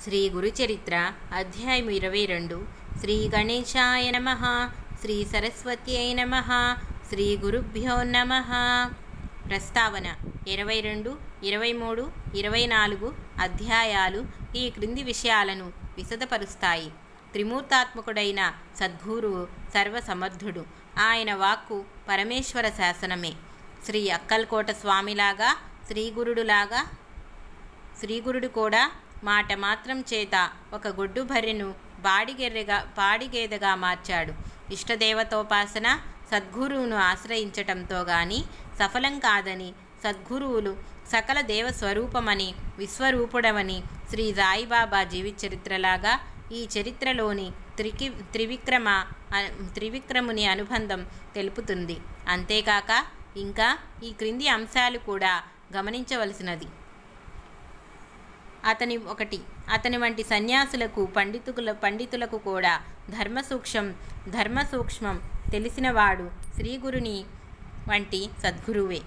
శ్రీ గురుచరిత్ర అధ్యాయం 22 శ్రీ గణేశాయ నమః శ్రీ సరస్వత్యై నమః శ్రీ గురుభ్యో నమః. ప్రస్తావన 22, 23, 24 అధ్యాయాలు ఈ క్రింది విషయాలను విశదపరుస్తాయి. త్రిమూర్తాత్మకుడైన సద్గురువు సర్వసమర్థుడు. ఆయన వాక్కు పరమేశ్వర శాసనమే. శ్రీ అక్కల్కోట స్వామిలాగా శ్రీగురుడు కూడా మాట మాత్రం చేత ఒక గొడ్డు బర్రెను పాడిగేదెగా మార్చాడు. ఇష్టదేవతోపాసన సద్గురువును ఆశ్రయించటంతో గాని సఫలం కాదని, సద్గురువులు సకల దేవస్వరూపమని, విశ్వరూపుడమని శ్రీ సాయిబాబా జీవిత చరిత్రలాగా ఈ చరిత్రలోని త్రివిక్రముని అనుబంధం తెలుపుతుంది. అంతేకాక ఇంకా ఈ క్రింది అంశాలు కూడా గమనించవలసినది. అతని వంటి సన్యాసులకు పండితులకు కూడా ధర్మసూక్ష్మం తెలిసినవాడు శ్రీగురుని వంటి సద్గురువే.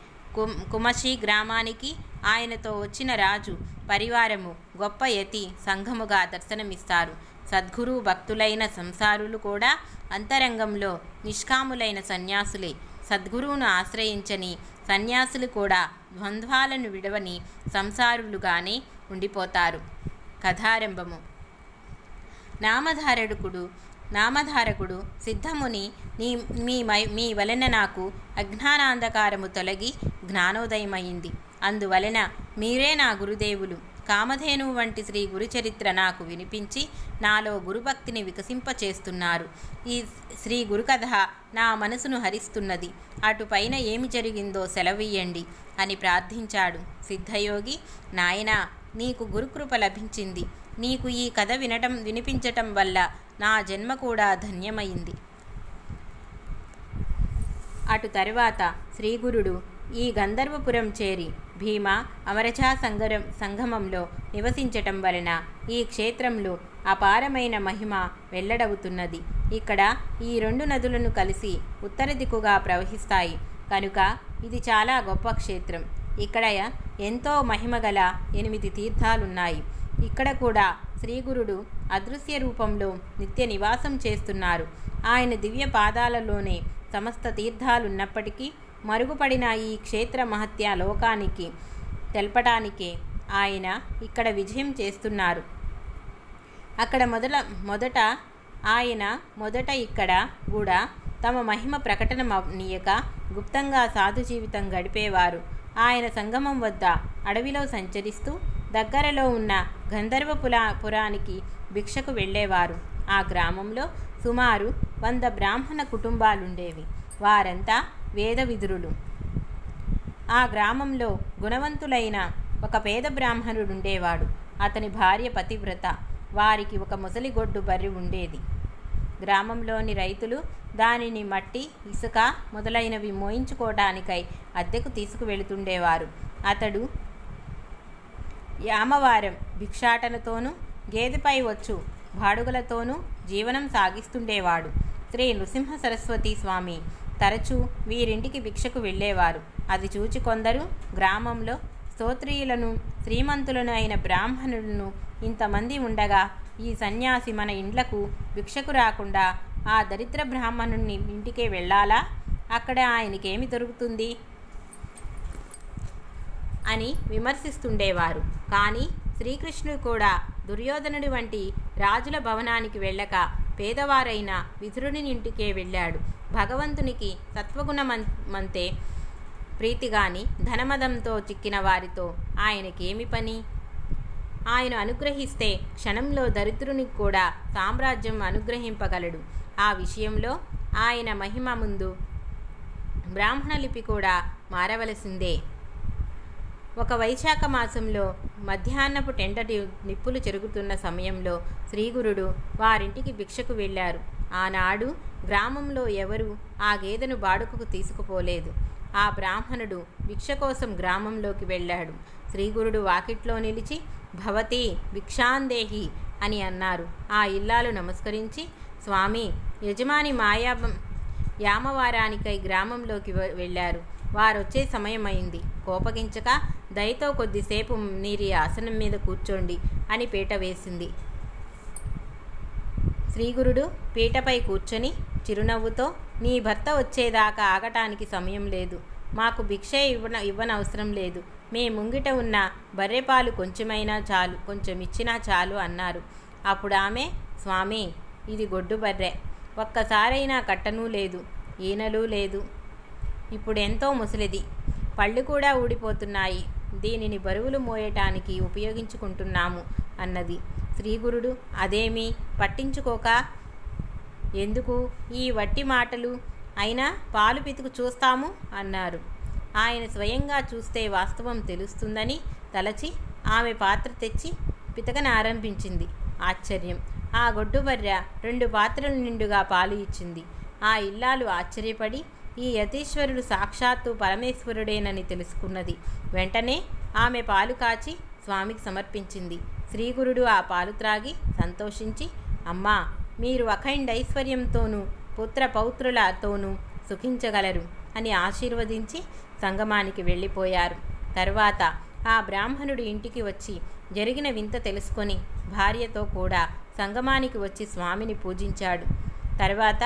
కుమశి గ్రామానికి ఆయనతో వచ్చిన రాజు పరివారము గొప్ప యతి సంఘముగా దర్శనమిస్తారు. సద్గురువు భక్తులైన సంసారులు కూడా అంతరంగంలో నిష్కాములైన సన్యాసులే. సద్గురువును ఆశ్రయించని సన్యాసులు కూడా ద్వంద్వాలను విడవని సంసారులుగానే ఉండిపోతారు. కథారంభము. నామధారకుడు సిద్ధముని, మీ వలన నాకు అజ్ఞానాంధకారము తొలగి జ్ఞానోదయమైంది. అందువలన మీరే నా గురుదేవులు. కామధేనువు వంటి శ్రీ గురుచరిత్ర నాకు వినిపించి నాలో గురుభక్తిని వికసింపచేస్తున్నారు. ఈ శ్రీ గురుకథ నా మనసును హరిస్తున్నది. అటుపైన ఏమి జరిగిందో సెలవియ్యండి అని ప్రార్థించాడు. సిద్ధయోగి, నాయనా, నీకు గురుకృప లభించింది. నీకు ఈ కథ వినిపించటం వల్ల నా జన్మ కూడా ధన్యమైంది. అటు తరువాత శ్రీగురుడు ఈ గంధర్వపురం చేరి భీమ అమరచా సంగమంలో నివసించటం వలన ఈ క్షేత్రంలో అపారమైన మహిమ వెల్లడవుతున్నది. ఇక్కడ ఈ 2 నదులను కలిసి ఉత్తర దిక్కుగా ప్రవహిస్తాయి కనుక ఇది చాలా గొప్ప క్షేత్రం. ఇక్కడ ఎంతో మహిమగల 8 తీర్థాలున్నాయి. ఇక్కడ కూడా శ్రీగురుడు అదృశ్య రూపంలో నిత్య నివాసం చేస్తున్నారు. ఆయన దివ్య పాదాలలోనే సమస్త తీర్థాలున్నప్పటికీ మరుగుపడిన ఈ క్షేత్ర మహత్య లోకానికి తెలపటానికే ఆయన ఇక్కడ విజయం చేస్తున్నారు. అక్కడ మొదట ఇక్కడ కూడా తమ మహిమ ప్రకటననీయక గుప్తంగా సాధు జీవితం గడిపేవారు. ఆయన సంగమం వద్ద అడవిలో సంచరిస్తూ దగ్గరలో ఉన్న గంధర్వపురానికి భిక్షకు వెళ్ళేవారు. ఆ గ్రామంలో సుమారు 100 బ్రాహ్మణ కుటుంబాలుండేవి. వారంతా వేద విదురులు. ఆ గ్రామంలో గుణవంతులైన ఒక పేద బ్రాహ్మణుడుండేవాడు. అతని భార్య పతివ్రత. వారికి ఒక ముసలిగొడ్డు బర్రె ఉండేది. గ్రామంలోని రైతులు దానిని మట్టి, ఇసుక మొదలైనవి మోయించుకోవడానికై అద్దెకు తీసుకువెళుతుండేవారు. అతడు యామవారం భిక్షాటనతోనూ గేదెపై వచ్చు బాడుగలతోనూ జీవనం సాగిస్తుండేవాడు. శ్రీ నృసింహ సరస్వతి స్వామి తరచూ వీరింటికి భిక్షకు వెళ్ళేవారు. అది చూచి కొందరు గ్రామంలో స్తోత్రీయులను, శ్రీమంతులను అయిన బ్రాహ్మణులను ఇంతమంది ఉండగా ఈ సన్యాసి మన ఇండ్లకు భిక్షకు రాకుండా ఆ దరిద్ర బ్రాహ్మణుని ఇంటికే వెళ్ళాలా? అక్కడ ఆయనకేమి దొరుకుతుంది అని విమర్శిస్తుండేవారు. కానీ శ్రీకృష్ణుడు కూడా దుర్యోధనుడి వంటి రాజుల భవనానికి వెళ్ళక పేదవారైన విదురుని ఇంటికే వెళ్ళాడు. భగవంతునికి సత్వగుణమంతే ప్రీతిగాని ధనమదంతో చిక్కిన వారితో ఆయనకేమి పని? ఆయన అనుగ్రహిస్తే క్షణంలో దరిద్రునికి కూడా సామ్రాజ్యం అనుగ్రహింపగలడు. ఆ విషయంలో ఆయన మహిమ ముందు బ్రాహ్మణ లిపి కూడా మారవలసిందే. ఒక వైశాఖ మాసంలో మధ్యాహ్నపు టెండటి నిప్పులు చెరుగుతున్న సమయంలో శ్రీగురుడు వారింటికి భిక్షకు వెళ్ళారు. ఆనాడు గ్రామంలో ఎవరూ ఆ గేదెను బాడుకకు తీసుకుపోలేదు. ఆ బ్రాహ్మణుడు భిక్ష కోసం గ్రామంలోకి వెళ్ళాడు. శ్రీగురుడు వాకిట్లో నిలిచి భవతి భిక్షాందేహి అని అన్నారు. ఆ ఇల్లాలు నమస్కరించి, స్వామి, యజమాని యామవారానికై గ్రామంలోకి వెళ్ళారు. వారొచ్చే సమయమైంది. కోపగించక దయతో కొద్దిసేపు నీరి ఆసనం మీద కూర్చోండి అని పీట వేసింది. శ్రీగురుడు పీటపై కూర్చొని చిరునవ్వుతో, నీ భర్త వచ్చేదాకా ఆగటానికి సమయం లేదు. మాకు భిక్ష ఇవ్వనవసరం లేదు. మీ ముంగిట ఉన్న బర్రెపాలు కొంచెమైనా చాలు, కొంచెం ఇచ్చినా చాలు అన్నారు. అప్పుడు ఆమె, స్వామి, ఇది గొడ్డు బర్రె. ఒక్కసారైనా కట్టనూ లేదు, ఈనలు లేదు. ఇప్పుడెంతో ముసలిది, పళ్ళు కూడా ఊడిపోతున్నాయి. దీనిని బరువులు మోయటానికి ఉపయోగించుకుంటున్నాము అన్నది. శ్రీగురుడు, అదేమీ పట్టించుకోక, ఎందుకు ఈ వట్టి మాటలు, అయినా పాలు పితుకు చూస్తాము అన్నారు. ఆయన స్వయంగా చూస్తే వాస్తవం తెలుస్తుందని తలచి ఆమె పాత్ర తెచ్చి పితకనారంభించింది. ఆశ్చర్యం! ఆ గొడ్డుబర్రె 2 పాత్రల నిండుగా పాలు ఇచ్చింది. ఆ ఇల్లాలు ఆశ్చర్యపడి ఈ యతీశ్వరుడు సాక్షాత్తు పరమేశ్వరుడేనని తెలుసుకున్నది. వెంటనే ఆమె పాలు కాచి స్వామికి సమర్పించింది. శ్రీగురుడు ఆ పాలు త్రాగి సంతోషించి, అమ్మా, మీరు అఖండైశ్వర్యంతోనూ పుత్ర పౌత్రులతోనూ సుఖించగలరు అని ఆశీర్వదించి సంగమానికి వెళ్ళిపోయారు. తర్వాత ఆ బ్రాహ్మణుడు ఇంటికి వచ్చి జరిగిన వింత తెలుసుకొని భార్యతో కూడా సంగమానికి వచ్చి స్వామిని పూజించాడు. తర్వాత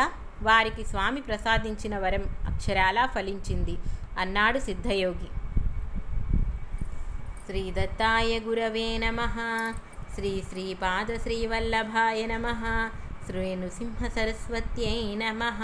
వారికి స్వామి ప్రసాదించిన వరం అక్షరాలా ఫలించింది అన్నాడు సిద్ధయోగి. శ్రీదత్తాయ గురవే నమః. శ్రీపాద శ్రీవల్లభాయ నమః. శ్రీ నృసింహ సరస్వత్యై నమః.